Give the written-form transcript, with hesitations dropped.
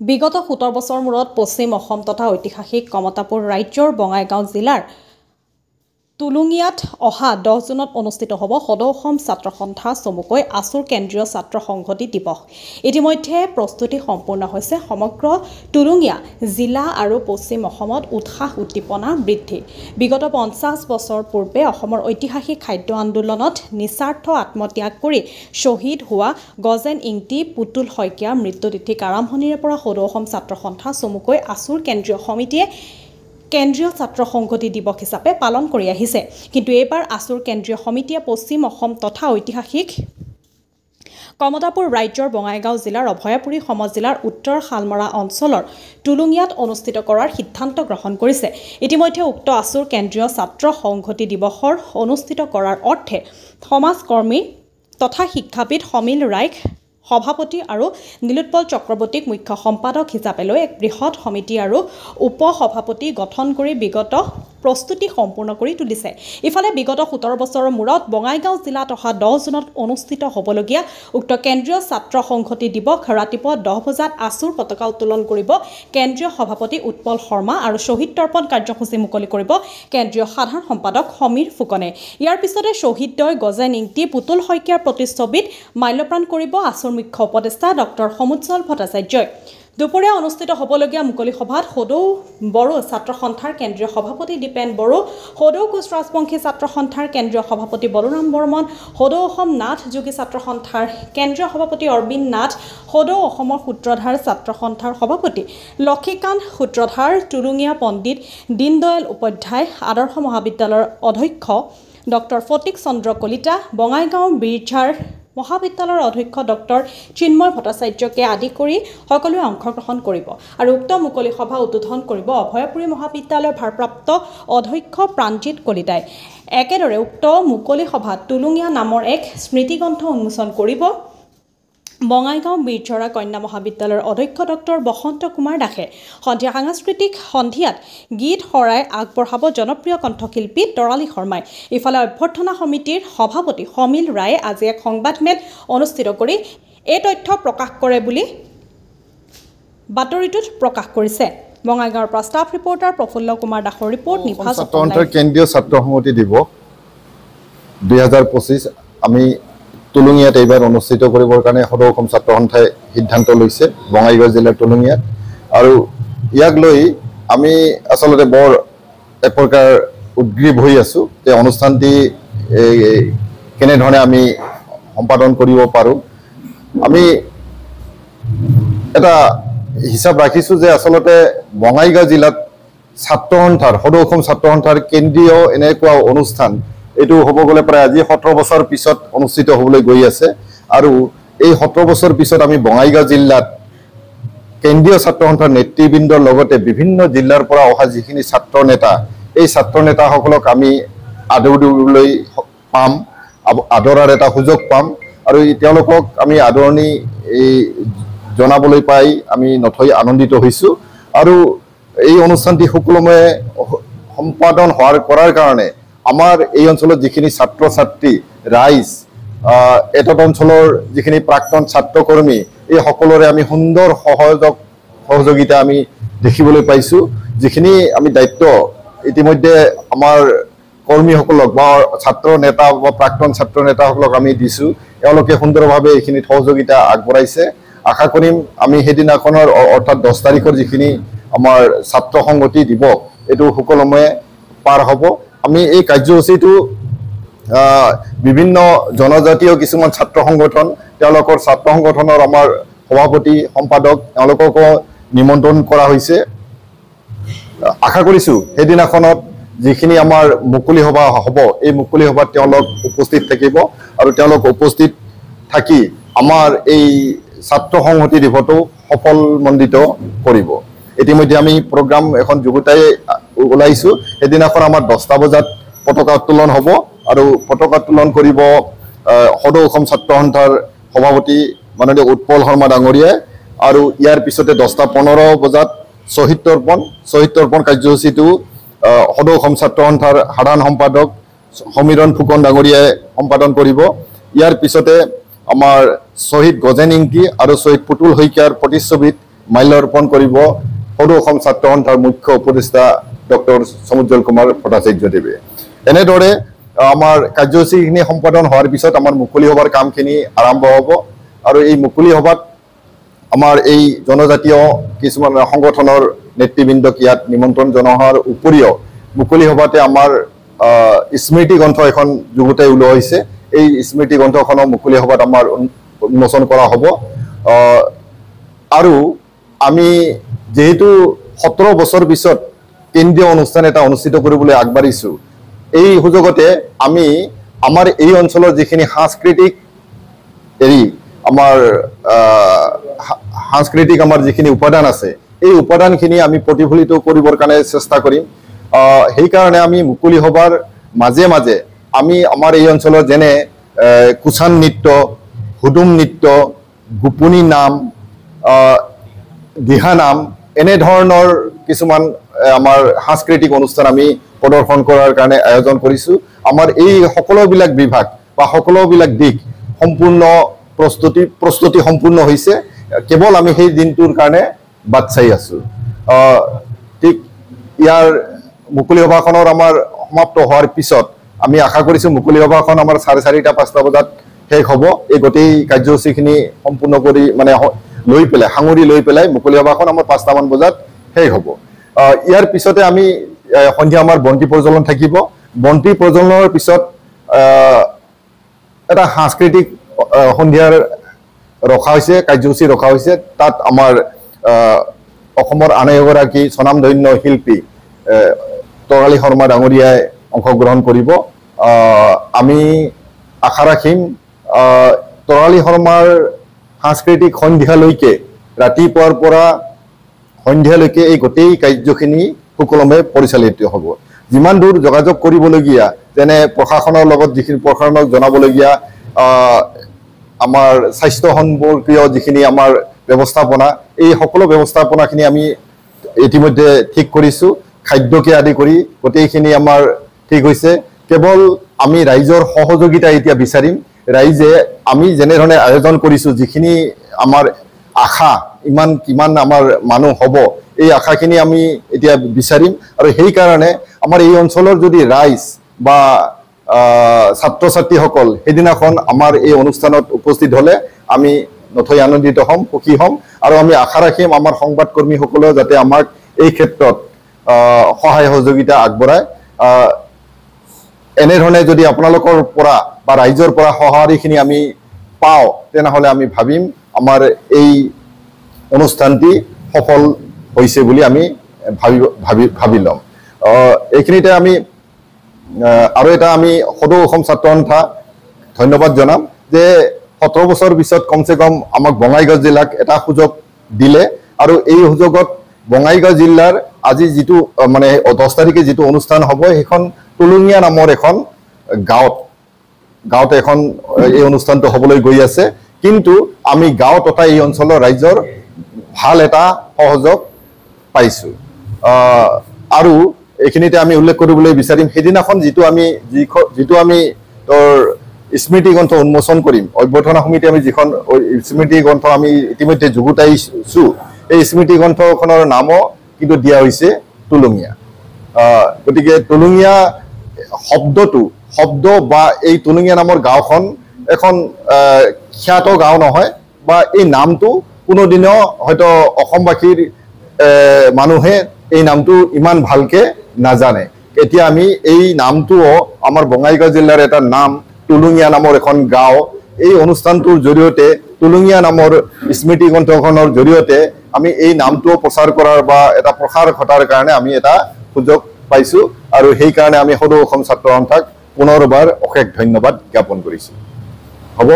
বিগত 17 বছৰ মূৰত পশ্চিম অসম তথা ঐতিহাসিক কমতাপুৰ ৰাজ্যৰ বঙাইগাঁও জিলাৰ তুলুঙিয়াত অহা 10 জুনত অনুষ্ঠিত হ'ব সদৌ অসম ছাত্ৰ সন্থা চমুকৈ আসুৰ কেন্দ্ৰীয় ছাত্ৰ সংহতি দিৱস। ইতিমধ্যে প্ৰস্তুতি সম্পূৰ্ণ হৈছে সমগ্ৰ তুলুঙিয়া জিলা আৰু পশ্চিম অসমত উৎসাহ উদ্দীপনা বৃদ্ধি। বিগত 50 বছৰ পূৰ্বে অসমৰ ঐতিহাসিক খাদ্য আন্দোলনত নিস্বাৰ্থ আত্মত্যাগ কৰি শ্বহীদ হোৱা গজেন ইংতি পুতুল শইকীয়াৰ মৃত্যুতিথিক আৰম্ভণিৰে পৰা সদৌ অসম ছাত্ৰ সন্থা চমুকৈ আসুৰ কেন্দ্ৰীয় সমিতিয়ে কেন্দ্ৰীয় ছাত্ৰ সংহতি দিৱস হিচাপে পালন কৰি আহিছে। কিন্তু এইবাৰ আসুৰ কেন্দ্ৰীয় সমিতিয়ে পশ্চিম অসম তথা ঐতিহাসিক কমতাপুৰ ৰাজ্যৰ বঙাইগাঁও জিলাৰ অভয়াপুৰী সমজিলাৰ উত্তৰ শালমৰা অঞ্চলৰ তুলুঙিয়াত অনুষ্ঠিত কৰাৰ সিদ্ধান্ত গ্ৰহণ কৰিছে। ইতিমধ্যে উক্ত আসুৰ কেন্দ্ৰীয় ছাত্ৰ সংহতি দিৱসৰ অনুষ্ঠিত কৰাৰ অৰ্থে সমাজকৰ্মী তথা শিক্ষাবিদ সমীল ৰায়ক সভাপতি আৰু নীলোৎপল চক্ৰৱৰ্তীক মুখ্য সম্পাদক হিচাপে লৈ এক বৃহৎ সমিতি আৰু উপ সভাপতি গঠন কৰি বিগত প্ৰস্তুতি সম্পূৰ্ণ কৰি তুলিছে। ইফালে বিগত 17 বছৰৰ মূৰত বঙাইগাঁও জিলাত অহা 10 জুনত অনুষ্ঠিত হ'বলগীয়া উক্ত কেন্দ্ৰীয় ছাত্ৰ সংহতি দিৱস ৰাতিপুৱা 10 বজাত আসুৰ পতাকা উত্তোলন কৰিব কেন্দ্ৰীয় সভাপতি উৎপল শৰ্মা আৰু শ্বহীদ তৰ্পণ কাৰ্যসূচী মুকলি কৰিব কেন্দ্ৰীয় সাধাৰণ সম্পাদক সমীৰ ফুকনে। ইয়াৰ পিছতে শ্বহীদদ্বয় গজেন ইংতি পুতুল শইকীয়াৰ প্ৰতিচ্ছবিত মাল্যপ্ৰাণ কৰিব আসুৰ মুখ্য উপদেষ্টা ডক্টৰ সমুজ্জ্বল ভট্টাচাৰ্যই। দুপৰীয়া অনুষ্ঠিত হ'বলগীয়া মুকলি সভাত সদৌ বড়ো ছাত্ৰ সন্থাৰ কেন্দ্ৰীয় সভাপতি দীপেন বড়ো, সদৌ কোচ ৰাজবংশী ছাত্ৰ সন্থাৰ কেন্দ্ৰীয় সভাপতি বলোৰাম বৰ্মন, সদৌ অসম নাথ যোগী ছাত্ৰ সন্থাৰ কেন্দ্ৰীয় সভাপতি অৰবিন্দ নাথ, সদৌ অসমৰ সূত্ৰধাৰ ছাত্ৰ সন্থাৰ সভাপতি লক্ষীকান্ত সূত্ৰধাৰ, তুলুঙীয়া পণ্ডিত দীনদয়াল উপাধ্যায় আদৰ্শ মহাবিদ্যালয়ৰ অধ্যক্ষ ডক্টৰ ফটিক চন্দ্ৰ কলিতা, বঙাইগাঁও বীৰঝাৰ মহাবিদ্যালয়ৰ অধ্যক্ষ ডক্টৰ চিন্ময় ভট্টাচাৰ্যকে আদি কৰি সকলোৱে অংশগ্ৰহণ কৰিব আৰু উক্ত মুকলি সভা উদ্বোধন কৰিব অভয়াপুৰী মহাবিদ্যালয়ৰ ভাৰপ্ৰাপ্ত অধ্যক্ষ প্ৰাণজিৎ কলিতাই। একেদৰে উক্ত মুকলি সভাত তুলুঙীয়া নামৰ এক স্মৃতিগ্ৰন্থ উন্মোচন কৰিব বঙাইগাঁও বীৰঝৰা কন্যা মহাবিদ্যালয়ৰ অধ্যক্ষ ডক্টৰ বসন্ত কুমাৰ দাসে। সন্ধিয়া সাংস্কৃতিক সন্ধিয়াত গীত শৰাই আগবঢ়াব জনপ্ৰিয় কণ্ঠশিল্পী তৰালী শৰ্মাই। ইফালে অভ্যৰ্থনা সমিতিৰ সভাপতি সমীল ৰায়ে আজি এক সংবাদমেল অনুষ্ঠিত কৰি এই তথ্য প্ৰকাশ কৰে বুলি বাতৰিটোত প্ৰকাশ কৰিছে। বঙাইগাঁৱৰ পৰা ষ্টাফ ৰিপৰ্টাৰ প্ৰফুল্ল কুমাৰ দাসৰ ৰিপৰ্ট। নিভাজ কেন্দ্ৰীয় ছাত্ৰ সংহতি দিৱস 2025 আমি তুলুঙিয়াত এইবাৰ অনুষ্ঠিত কৰিবৰ কাৰণে সদৌ অসম ছাত্ৰ সন্থাই সিদ্ধান্ত লৈছে বঙাইগাঁও জিলাৰ তুলুঙিয়াত। আৰু ইয়াক লৈ আমি আচলতে বৰ এক প্ৰকাৰ উদ্গ্ৰীৱ হৈ আছোঁ যে অনুষ্ঠানটি কেনেধৰণে আমি সম্পাদন কৰিব পাৰোঁ। আমি এটা হিচাপ ৰাখিছোঁ যে আচলতে বঙাইগাঁও জিলাত ছাত্ৰ সন্থাৰ সদৌ অসম ছাত্ৰ সন্থাৰ কেন্দ্ৰীয় এনেকুৱা অনুষ্ঠান এইটো হ'ব গ'লে প্ৰায় আজি 17 বছৰ পিছত অনুষ্ঠিত হ'বলৈ গৈ আছে। আৰু এই 17 বছৰ পিছত আমি বঙাইগাঁও জিলাত কেন্দ্ৰীয় ছাত্ৰ সন্থাৰ নেতৃবৃন্দৰ লগতে বিভিন্ন জিলাৰ পৰা অহা যিখিনি ছাত্ৰ নেতা, এই ছাত্ৰ নেতাসকলক আমি আদৰিবলৈ পাম, আদৰাৰ এটা সুযোগ পাম আৰু তেওঁলোকক আমি আদৰণি জনাবলৈ পাই আমি নথৈ আনন্দিত হৈছোঁ। আৰু এই অনুষ্ঠানটি সুকলমে সম্পাদন কৰাৰ কাৰণে আমাৰ এই অঞ্চলত যিখিনি ছাত্ৰ ছাত্ৰী ৰাইজ, এটক অঞ্চলৰ যিখিনি প্ৰাক্তন ছাত্ৰকৰ্মী, এই সকলোৰে আমি সুন্দৰ সহযোগিতা আমি দেখিবলৈ পাইছোঁ। যিখিনি আমি দায়িত্ব ইতিমধ্যে আমাৰ কৰ্মীসকলক বা ছাত্ৰ নেতা বা প্ৰাক্তন ছাত্ৰ নেতাসকলক আমি দিছোঁ, এওঁলোকে সুন্দৰভাৱে এইখিনিত সহযোগিতা আগবঢ়াইছে। আশা কৰিম আমি সেইদিনাখনৰ অৰ্থাৎ 10 তাৰিখৰ যিখিনি আমাৰ ছাত্ৰ সংহতি দিৱস এইটো সুকলমে পাৰ হ'ব। আমি এই কাৰ্যসূচীটো বিভিন্ন জনজাতীয় কিছুমান ছাত্ৰ সংগঠন, তেওঁলোকৰ ছাত্ৰ সংগঠনৰ আমাৰ সভাপতি সম্পাদক তেওঁলোককো নিমন্ত্ৰণ কৰা হৈছে। আশা কৰিছোঁ সেইদিনাখনত যিখিনি আমাৰ মুকলি সভা হ'ব এই মুকলি সভাত তেওঁলোক উপস্থিত থাকিব আৰু তেওঁলোক উপস্থিত থাকি আমাৰ এই ছাত্ৰ সংহতি দিৱসটো সফলমণ্ডিত কৰিব। ইতিমধ্যে আমি প্ৰগ্ৰাম এখন যুগুতাই ওলাইছোঁ। সেইদিনাখন আমাৰ 10টা বজাত পতাকা উত্তোলন হ'ব আৰু পতাকা উত্তোলন কৰিব সদৌ অসম ছাত্ৰ সন্থাৰ সভাপতি মাননীয় উৎপল শৰ্মা ডাঙৰীয়াই। আৰু ইয়াৰ পিছতে 10:15 বজাত শ্বহীদ তৰ্পণ কাৰ্যসূচীটো সদৌ অসম ছাত্ৰ সন্থাৰ সাধাৰণ সম্পাদক সমীৰণ ফুকন ডাঙৰীয়াই সম্পাদন কৰিব। ইয়াৰ পিছতে আমাৰ শ্বহীদ গজেন ইংতি আৰু শ্বহীদ পুতুল শইকীয়াৰ প্ৰতিচ্ছবিত মাল্যাৰ্পণ কৰিব সদৌ অসম ছাত্ৰ সন্থাৰ মুখ্য উপদেষ্টা ডক্টৰ সমুজ্জ্বল কুমাৰ ভট্টাচাৰ্যদেৱে। এনেদৰে আমাৰ কাৰ্যসূচীখিনি সম্পাদন হোৱাৰ পিছত আমাৰ মুকলি সভাৰ কামখিনি আৰম্ভ হ'ব আৰু এই মুকলি সভাত আমাৰ এই জনজাতীয় কিছুমান সংগঠনৰ নেতৃবৃন্দক ইয়াত নিমন্ত্ৰণ জনোৱাৰ উপৰিও মুকলি সভাতে আমাৰ স্মৃতি গ্ৰন্থ এখন যুগুতাই ওলোৱা হৈছে। এই স্মৃতি গ্ৰন্থখনৰ মুকলি সভাত আমাৰ উন্মোচন কৰা হ'ব। আৰু আমি যেহেতু 17 বছৰ পিছত কেন্দ্ৰীয় অনুষ্ঠান এটা অনুষ্ঠিত কৰিবলৈ আগবাঢ়িছোঁ, এই সুযোগতে আমি আমাৰ এই অঞ্চলৰ যিখিনি সাংস্কৃতিক আমাৰ সাংস্কৃতিক আমাৰ যিখিনি উপাদান আছে এই উপাদানখিনি আমি প্ৰতিফলিত কৰিবৰ কাৰণে চেষ্টা কৰিম। সেইকাৰণে আমি মুকলি সভাৰ মাজে মাজে আমি আমাৰ এই অঞ্চলৰ যেনে কুচান নৃত্য, হুদুম নৃত্য, গোপনি নাম, দিহানাম এনেধৰণৰ কিছুমান আমাৰ সাংস্কৃতিক অনুষ্ঠান আমি প্ৰদৰ্শন কৰাৰ কাৰণে আয়োজন কৰিছোঁ। আমাৰ এই সকলোবিলাক বিভাগ বা সকলোবিলাক দিশ সম্পূৰ্ণ প্ৰস্তুতি সম্পূৰ্ণ হৈছে। কেৱল আমি সেই দিনটোৰ কাৰণে বাট চাই আছোঁ। ঠিক ইয়াৰ মুকলি সভাখনৰ আমাৰ সমাপ্ত হোৱাৰ পিছত আমি আশা কৰিছোঁ মুকলি সভাখন আমাৰ 4:30-5টা বজাত শেষ হ'ব। এই গোটেই কাৰ্যসূচীখিনি সম্পূৰ্ণ কৰি মানে সাঙুৰি লৈ পেলাই মুকলি সভাখন আমাৰ 5টামান বজাত শেষ হ'ব। ইয়াৰ পিছতে আমি সন্ধিয়া আমাৰ বন্তি প্ৰজ্বলন থাকিব। বন্তি প্ৰজ্বলনৰ পিছত এটা সাংস্কৃতিক সন্ধিয়াৰ ৰখা হৈছে, কাৰ্যসূচী ৰখা হৈছে। তাত আমাৰ অসমৰ আন এগৰাকী স্বনামধন্য শিল্পী তৰালী শৰ্মা ডাঙৰীয়াই অংশগ্ৰহণ কৰিব। আমি আশা ৰাখিম তৰালী শৰ্মাৰ সাংস্কৃতিক সন্ধিয়ালৈকে, ৰাতিপুৱাৰ পৰা সন্ধিয়ালৈকে এই গোটেই কাৰ্যখিনি সুকলমে পৰিচালিত হ'ব। যিমান দূৰ যোগাযোগ কৰিবলগীয়া, যেনে প্ৰশাসনৰ লগত যিখিনি প্ৰশাসনক জনাবলগীয়া আমাৰ স্বাস্থ্য সম্পৰ্কীয় যিখিনি আমাৰ ব্যৱস্থাপনা, এই সকলো ব্যৱস্থাপনাখিনি আমি ইতিমধ্যে ঠিক কৰিছোঁ। খাদ্যকে আদি কৰি গোটেইখিনি আমাৰ ঠিক হৈছে। কেৱল আমি ৰাইজৰ সহযোগিতা এতিয়া বিচাৰিম। ৰাইজে আমি যেনেধৰণে আয়োজন কৰিছোঁ, যিখিনি আমাৰ আশা কিমান আমাৰ মানুহ হ'ব, এই আশাখিনি আমি এতিয়া বিচাৰিম। আৰু সেইকাৰণে আমাৰ এই অঞ্চলৰ যদি ৰাইজ বা ছাত্ৰ ছাত্ৰীসকল সেইদিনাখন আমাৰ এই অনুষ্ঠানত উপস্থিত হ'লে আমি নথৈ আনন্দিত হ'ম, সুখী হ'ম। আৰু আমি আশা ৰাখিম আমাৰ সংবাদকৰ্মীসকলেও যাতে আমাক এই ক্ষেত্ৰত সহায় সহযোগিতা আগবঢ়ায়। এনেধৰণে যদি আপোনালোকৰ পৰা বা ৰাইজৰ পৰা সঁহাৰিখিনি আমি পাওঁ, তেনেহ'লে আমি ভাবিম আমাৰ এই অনুষ্ঠানটি সফল হৈছে বুলি আমি ভাবি ল'ম। এইখিনিতে আমি আৰু এটা আমি সদৌ অসম ছাত্ৰ সন্থা ধন্যবাদ জনাম যে 17 বছৰ পিছত কমচে কম আমাক বঙাইগাঁও জিলাক এটা সুযোগ দিলে। আৰু এই সুযোগত বঙাইগাঁও জিলাৰ আজি যিটো মানে 10 তাৰিখে যিটো অনুষ্ঠান হ'ব, সেইখন টুলুঙীয়া নামৰ এখন গাঁৱত এখন এই অনুষ্ঠানটো হ'বলৈ গৈ আছে। কিন্তু আমি গাঁও তথা এই অঞ্চলৰ ৰাইজৰ ভাল এটা সহযোগ পাইছোঁ। আৰু এইখিনিতে আমি উল্লেখ কৰিবলৈ বিচাৰিম, সেইদিনাখন যিটো আমি স্মৃতি গ্ৰন্থ উন্মোচন কৰিম, অভ্যৰ্থনা সমিতি আমি যিখন স্মৃতি গ্ৰন্থ আমি ইতিমধ্যে যুগুতাইছোঁ, এই স্মৃতি গ্ৰন্থখনৰ নামো কিন্তু দিয়া হৈছে টুলুঙীয়া। গতিকে টুলুঙীয়া শব্দ বা এই টুলুঙীয়া নামৰ গাঁওখন এখন খ্যাত গাঁও নহয়, বা এই নামটো কোনোদিনো হয়তো অসমবাসীৰ মানুহে এই নামটো ইমান ভালকে নাজানে। এতিয়া আমি এই নামটোও আমাৰ বঙাইগাঁও জিলাৰ এটা নাম, টুলুঙীয়া নামৰ এখন গাঁও, এই অনুষ্ঠানটোৰ জৰিয়তে টুলুঙীয়া নামৰ স্মৃতি গ্ৰন্থখনৰ জৰিয়তে আমি এই নামটোও প্ৰচাৰ কৰাৰ বা এটা প্ৰসাৰ ঘটাৰ কাৰণে আমি এটা সুযোগ পাইছোঁ। আৰু সেইকাৰণে আমি সদৌ অসম ছাত্ৰ সন্থাক পুনৰবাৰ অশেষ ধন্যবাদ জ্ঞাপন কৰিছোঁ। হ'ব।